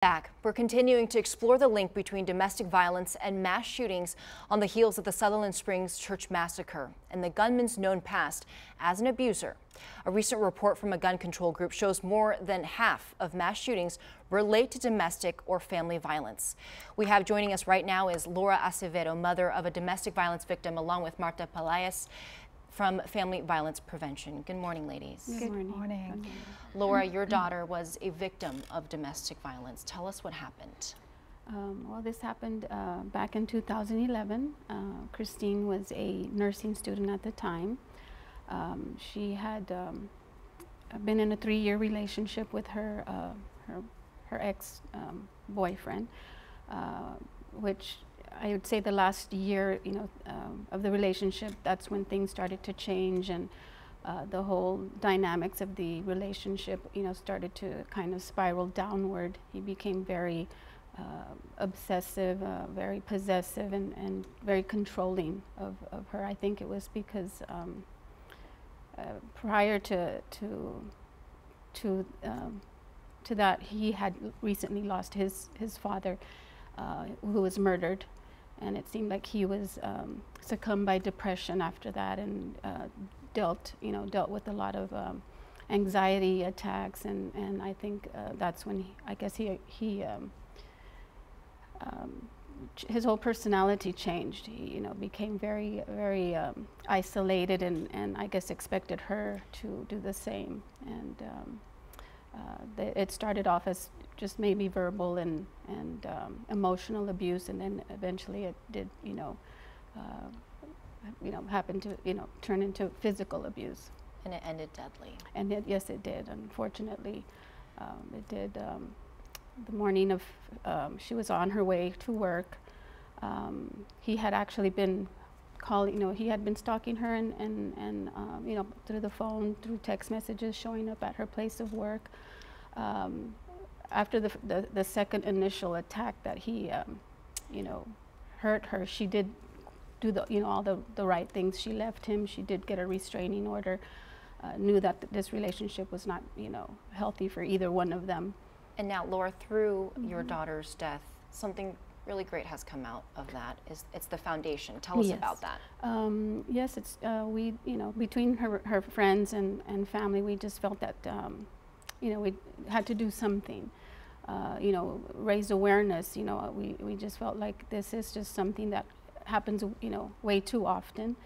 Back. We're continuing to explore the link between domestic violence and mass shootings on the heels of the Sutherland Springs church massacre and the gunman's known past as an abuser. A recent report from a gun control group shows more than half of mass shootings relate to domestic or family violence. We have joining us right now is Laura Acevedo, mother of a domestic violence victim, along with Marta Pelaez from Family Violence Prevention. Good morning, ladies. Good morning. Laura, your daughter was a victim of domestic violence. Tell us what happened. Well, this happened back in 2011. Kristine was a nursing student at the time. She had been in a 3-year relationship with her ex-boyfriend, which I would say the last year, of the relationship, that's when things started to change, and the whole dynamics of the relationship, started to kind of spiral downward. He became very obsessive, very possessive, and very controlling of her. I think it was because prior to that, he had recently lost his father, who was murdered. And it seemed like he was succumbed by depression after that, and dealt with a lot of anxiety attacks, and I think that's when his whole personality changed. He became very isolated, and I guess expected her to do the same. And it started off as just maybe verbal and emotional abuse, and then eventually it did happen to turn into physical abuse. And it ended deadly. And yes, it did. Unfortunately, it did. The morning of she was on her way to work. He had actually been calling. He had been stalking her, and through the phone, through text messages, showing up at her place of work. After the second initial attack that he, hurt her, she did do all the right things. She left him. She did get a restraining order. Knew that this relationship was not, healthy for either one of them. And now, Laura, through your daughter's death, something really great has come out of that. It's the foundation. Tell us about that. Yes, it's we between her friends and family, we just felt that we had to do something. Raise awareness. We just felt like this is just something that happens, way too often.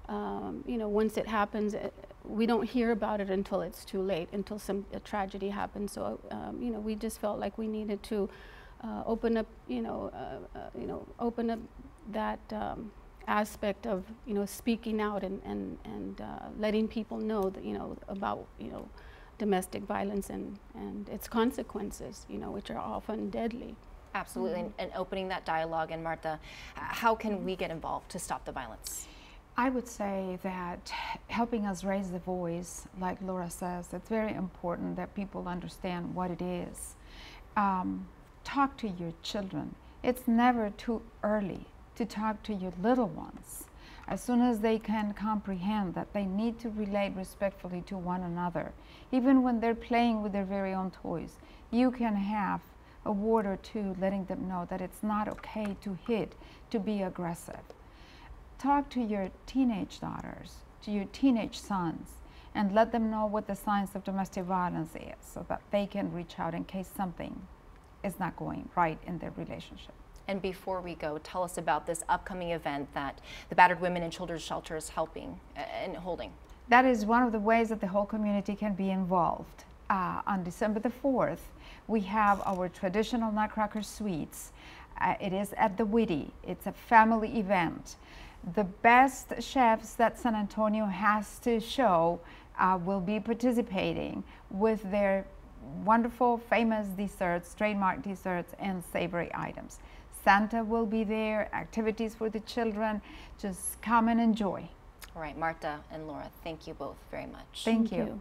Once it happens, we don't hear about it until it's too late, until a tragedy happens. So, we just felt like we needed to open up, open up that aspect of, speaking out and letting people know that, about, domestic violence and its consequences, which are often deadly. Absolutely, and opening that dialogue. And Marta, how can we get involved to stop the violence? I would say that helping us raise the voice, like Laura says, it's very important that people understand what it is. Talk to your children. It's never too early to talk to your little ones. As soon as they can comprehend that they need to relate respectfully to one another, even when they're playing with their very own toys, you can have a word or two letting them know that it's not okay to hit, to be aggressive. Talk to your teenage daughters, to your teenage sons, and let them know what the signs of domestic violence is, so that they can reach out in case something is not going right in their relationship. And before we go, tell us about this upcoming event that the Battered Women and Children's Shelter is helping and holding. That is one of the ways that the whole community can be involved. On December the 4th, we have our traditional Nutcracker sweets. It is at the Witty. It's a family event. The best chefs that San Antonio has to show will be participating with their wonderful, famous desserts, trademark desserts, and savory items. Santa will be there, activities for the children. Just come and enjoy. All right, Marta and Laura, thank you both very much. Thank you.